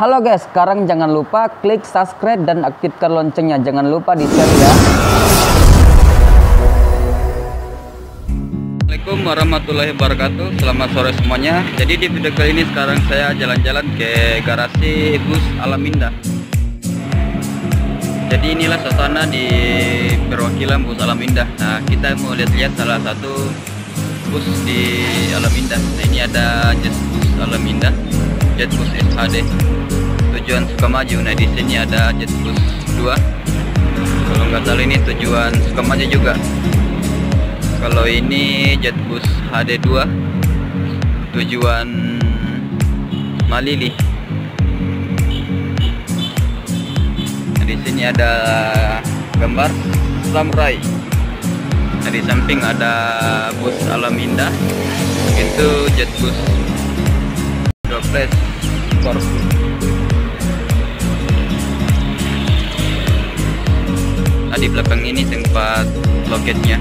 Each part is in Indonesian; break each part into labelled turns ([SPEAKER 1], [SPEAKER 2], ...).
[SPEAKER 1] Halo guys, sekarang jangan lupa klik subscribe dan aktifkan loncengnya. Jangan lupa di share ya. Assalamualaikum warahmatullahi wabarakatuh. Selamat sore semuanya. Jadi di video kali ini sekarang saya jalan-jalan ke garasi bus Alaminda. Jadi inilah suasana di perwakilan bus Alaminda. Nah, kita mau lihat-lihat salah satu bus di Alaminda. Nah, ini ada Jetbus Alaminda, Jetbus SHD tujuan Sukamaju. Nah, di sini ada Jetbus 2. Kalau nggak salah ini tujuan Sukamaju juga. Kalau ini Jetbus HD2 tujuan Malili. Nah, di sini ada gambar samurai. Nah, di samping ada bus Alaminda, itu Jetbus 12 Corfu. Nah, di belakang ini tempat loketnya.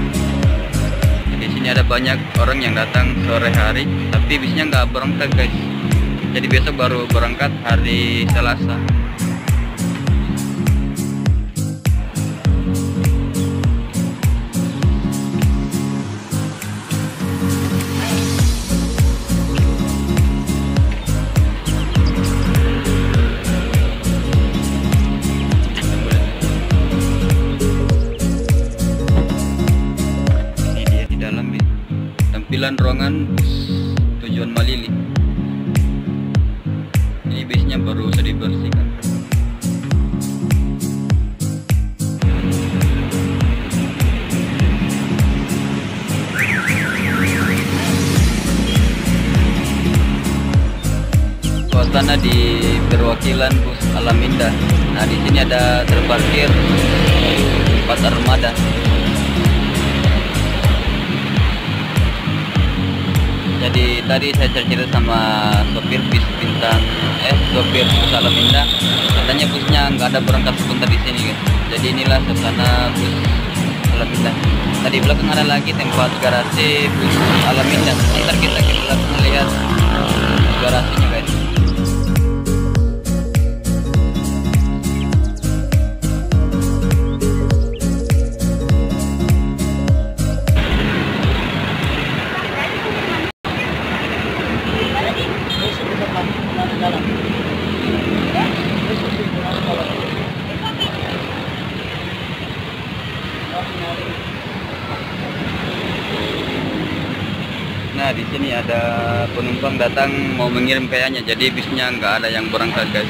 [SPEAKER 1] Di sini ada banyak orang yang datang sore hari, tapi bisnya nggak berangkat guys. Jadi besok baru berangkat hari Selasa. Tampilan ruangan bus tujuan Malili. Ini bisnya baru saja dibersihkan. Suasana di perwakilan bus Alaminda. Nah, di sini ada terparkir 4 armada. Jadi tadi saya cerita sama sopir bis sopir bus Alaminda, katanya busnya nggak ada berangkat sebentar di sini guys. Jadi inilah suasana bus Alaminda. Tadi belakang ada lagi tempat garasi bus Alaminda. Ntar kita lihat garasinya guys. Nah, di sini ada penumpang datang mau mengirim kayaknya, jadi bisnya nggak ada yang berangkat guys.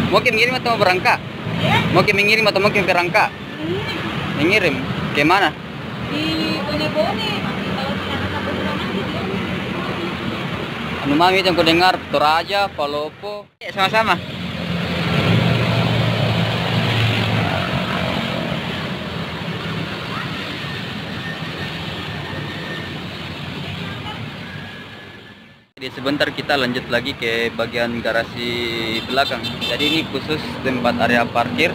[SPEAKER 1] Mau mengirim atau mau berangkat? Mau mengirim atau mau berangkat? Mengirim. Ke mana?
[SPEAKER 2] Di Bone-Bone.
[SPEAKER 1] Anu mami yang ku dengar Toraja, Palopo. Sama-sama. Jadi sebentar kita lanjut lagi ke bagian garasi belakang. Jadi ini khusus tempat area parkir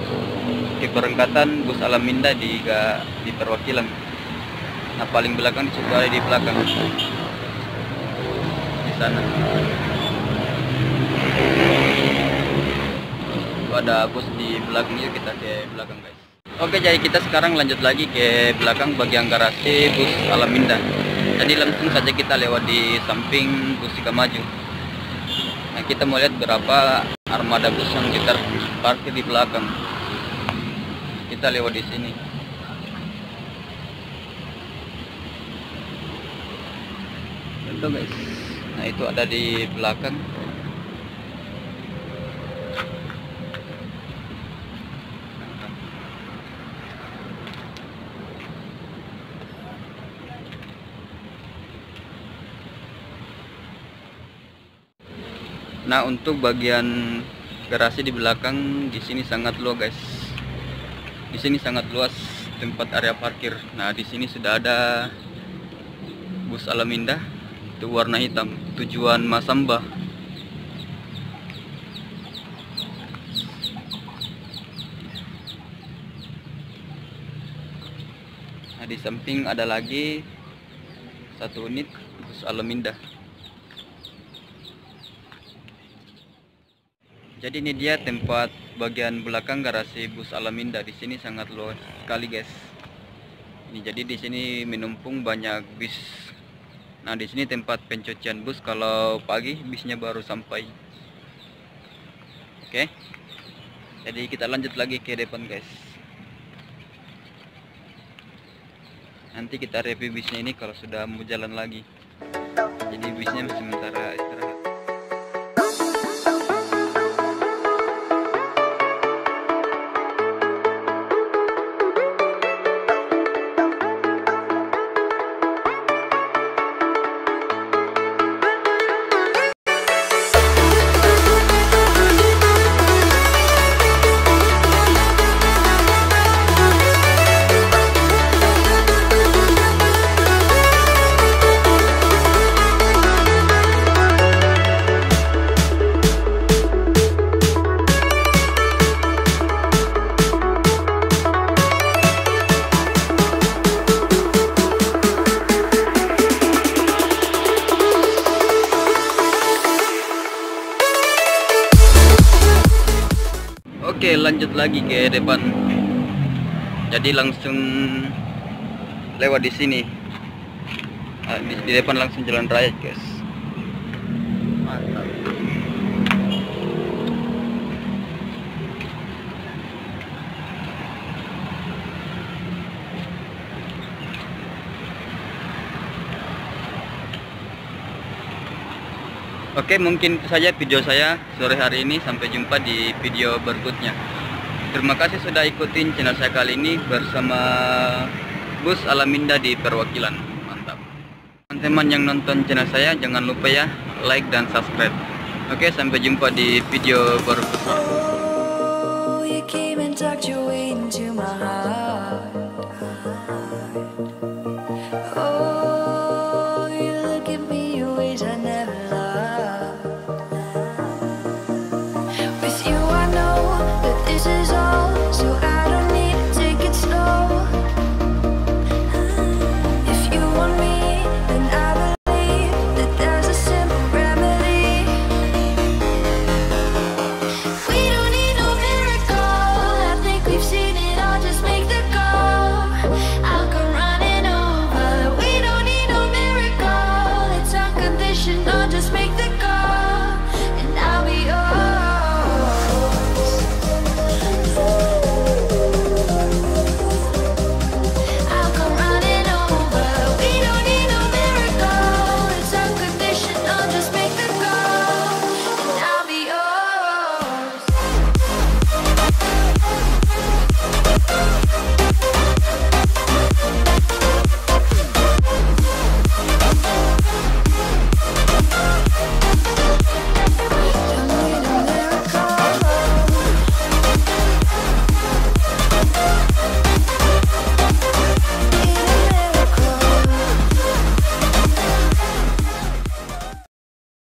[SPEAKER 1] keberangkatan bus Alaminda di perwakilan. Nah, paling belakang di situ ada di belakang. Di sana. Itu ada bus di belakangnya, kita ke belakang guys. Oke, jadi kita sekarang lanjut lagi ke belakang bagian garasi bus Alaminda. Jadi langsung saja kita lewat di samping bus Sukamaju. Nah, kita mau lihat berapa armada bus yang kita parkir di belakang. Kita lewat di sini. Itu guys. Nah, itu ada di belakang. Nah, untuk bagian garasi di belakang di sini sangat luas guys. Di sini sangat luas tempat area parkir. Nah, di sini sudah ada bus Alam Indah, itu warna hitam, tujuan Masamba. Nah, di samping ada lagi satu unit bus Alam Indah. Jadi ini dia tempat bagian belakang garasi bus Alam Indah. Di sini sangat luas sekali, guys. Ini jadi di sini menumpung banyak bis. Nah, di sini tempat pencucian bus kalau pagi bisnya baru sampai. Oke. Jadi kita lanjut lagi ke depan, guys. Nanti kita review bisnya ini kalau sudah mau jalan lagi. Jadi bisnya sementara istirahat. Oke, lanjut lagi ke depan. Jadi langsung lewat di sini. Nah, di depan langsung jalan raya, guys. Mantap. Oke, mungkin itu saja video saya sore hari ini. Sampai jumpa di video berikutnya. Terima kasih sudah ikutin channel saya kali ini bersama bus Alam Indah di perwakilan. Mantap. Teman-teman yang nonton channel saya, jangan lupa ya like dan subscribe. Oke, sampai jumpa di video berikutnya.